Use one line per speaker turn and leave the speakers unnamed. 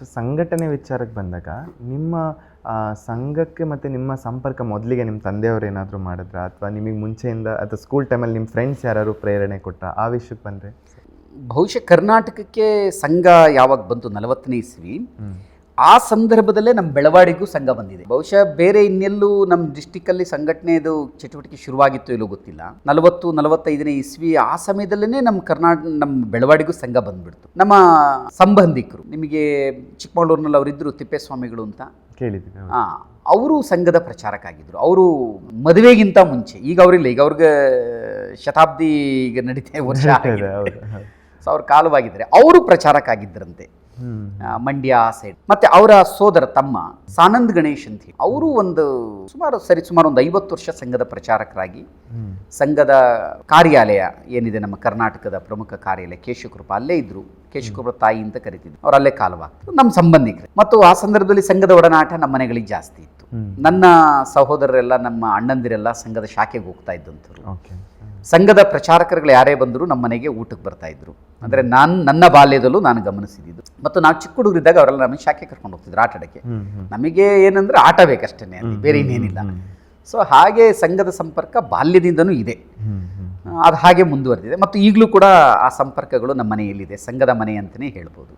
So ಸಂಘಟನೆ ವಿಚಾರಕ್ಕೆ ಬಂದಾಗ ನಿಮ್ಮ ಸಂಘಕ್ಕೆ ಮತ್ತು ನಿಮ್ಮ ಸಂಪರ್ಕ ಮೊದಲಿಗೆ ನಿಮ್ಮ ತಂದೆಯವರು ಏನಾದರೂ ಮಾಡಿದ್ರ ಅಥವಾ ನಿಮಗೆ ಮುಂಚೆಯಿಂದ ಅಥವಾ ಸ್ಕೂಲ್ ಟೈಮಲ್ಲಿ ನಿಮ್ಮ ಫ್ರೆಂಡ್ಸ್ ಯಾರು ಪ್ರೇರಣೆ ಕೊಟ್ಟ ಆ ವಿಷಯಕ್ಕೆ ಬಂದರೆ?
ಬಹುಶಃ ಕರ್ನಾಟಕಕ್ಕೆ ಸಂಘ ಯಾವಾಗ ಬಂತು 40ನೇ ಇಸ್ವಿ, ಆ ಸಂದರ್ಭದಲ್ಲೇ ನಮ್ಮ ಬೆಳವಾಡಿಗೂ ಸಂಘ ಬಂದಿದೆ. ಬಹುಶಃ ಬೇರೆ ಇನ್ನೆಲ್ಲೂ ನಮ್ಮ ಡಿಸ್ಟಿಕ್ಕಲ್ಲಿ ಸಂಘಟನೆದು ಚಟುವಟಿಕೆ ಶುರುವಾಗಿತ್ತು ಇಲ್ಲೋ ಗೊತ್ತಿಲ್ಲ. 40-45ನೇ ಇಸ್ವಿ ಆ ಸಮಯದಲ್ಲೇ ನಮ್ಮ ಬೆಳವಾಡಿಗೂ ಸಂಘ ಬಂದ್ಬಿಡ್ತು. ನಮ್ಮ ಸಂಬಂಧಿಕರು, ನಿಮಗೆ ಚಿಕ್ಕಮಗಳೂರಿನಲ್ಲಿ ಅವರಿದ್ದರು ತಿಪ್ಪೇಸ್ವಾಮಿಗಳು ಅಂತ
ಕೇಳಿದ್ದೀನಿ.
ಅವರು ಸಂಘದ ಪ್ರಚಾರಕ್ಕಾಗಿದ್ದರು. ಅವರು ಮದುವೆಗಿಂತ ಮುಂಚೆ, ಈಗ ಅವರಿಲ್ಲ, ಈಗ ಅವ್ರಿಗೆ ಶತಾಬ್ದಿ ಈಗ ನಡೀತಾ ವರ್ಷ ಸೊ ಅವ್ರ ಕಾಲವಾಗಿದ್ದಾರೆ. ಅವರು ಪ್ರಚಾರಕ್ಕಾಗಿದ್ದರಂತೆ ಮಂಡ್ಯ ಸೈಡ್. ಮತ್ತೆ ಅವರ ಸೋದರ ತಮ್ಮ ಸಾನಂದ್ ಗಣೇಶ್ ಅಂತ ಹೇಳಿ ಅವರು ಸುಮಾರು ಒಂದು 50 ವರ್ಷ ಸಂಘದ ಪ್ರಚಾರಕರಾಗಿ ಸಂಘದ ಕಾರ್ಯಾಲಯ ಏನಿದೆ ನಮ್ಮ ಕರ್ನಾಟಕದ ಪ್ರಮುಖ ಕಾರ್ಯಾಲಯ ಕೇಶವಕೃಪಾ ಅಲ್ಲೇ ಇದ್ರು. ಕೇಶವಕೃಪಾ ತಾಯಿ ಅಂತ ಕರಿತಿದ್ರು. ಅವ್ರು ಅಲ್ಲೇ ಕಾಲವಾಗ್ತರು, ನಮ್ಮ ಸಂಬಂಧಿಕರು. ಮತ್ತು ಆ ಸಂದರ್ಭದಲ್ಲಿ ಸಂಘದ ಒಡನಾಟ ನಮ್ಮ ಮನೆಗಳಿಗೆ ಜಾಸ್ತಿ ಇತ್ತು. ನನ್ನ ಸಹೋದರರೆಲ್ಲ, ನಮ್ಮ ಅಣ್ಣಂದಿರೆಲ್ಲ ಸಂಘದ ಶಾಖೆಗೆ ಹೋಗ್ತಾ ಇದ್ದಂಥವ್ರು. ಸಂಘದ ಪ್ರಚಾರಕರುಗಳು ಯಾರೇ ಬಂದರೂ ನಮ್ಮ ಮನೆಗೆ ಊಟಕ್ಕೆ ಬರ್ತಾ ಇದ್ರು. ಅಂದರೆ ನನ್ನ ಬಾಲ್ಯದಲ್ಲೂ ನಾನು ಗಮನಿಸಿದ್ದು. ಮತ್ತು ನಾವು ಚಿಕ್ಕ ಹುಡುಗರಿದ್ದಾಗ ಅವರೆಲ್ಲ ನಮಗೆ ಶಾಖೆ ಕರ್ಕೊಂಡು ಹೋಗ್ತಿದ್ರು ಆಟಾಡಕ್ಕೆ. ನಮಗೆ ಏನಂದ್ರೆ ಆಟ ಬೇಕಷ್ಟೇ, ಅಲ್ಲಿ ಬೇರೆ ಇನ್ನೇನಿಲ್ಲ. ಸೊ ಹಾಗೆ ಸಂಘದ ಸಂಪರ್ಕ ಬಾಲ್ಯದಿಂದನೂ ಇದೆ, ಅದು ಹಾಗೆ ಮುಂದುವರೆದಿದೆ. ಮತ್ತು ಈಗಲೂ ಕೂಡ ಆ ಸಂಪರ್ಕಗಳು ನಮ್ಮ ಮನೆಯಲ್ಲಿದೆ, ಸಂಘದ ಮನೆ ಅಂತಲೇ ಹೇಳ್ಬೋದು.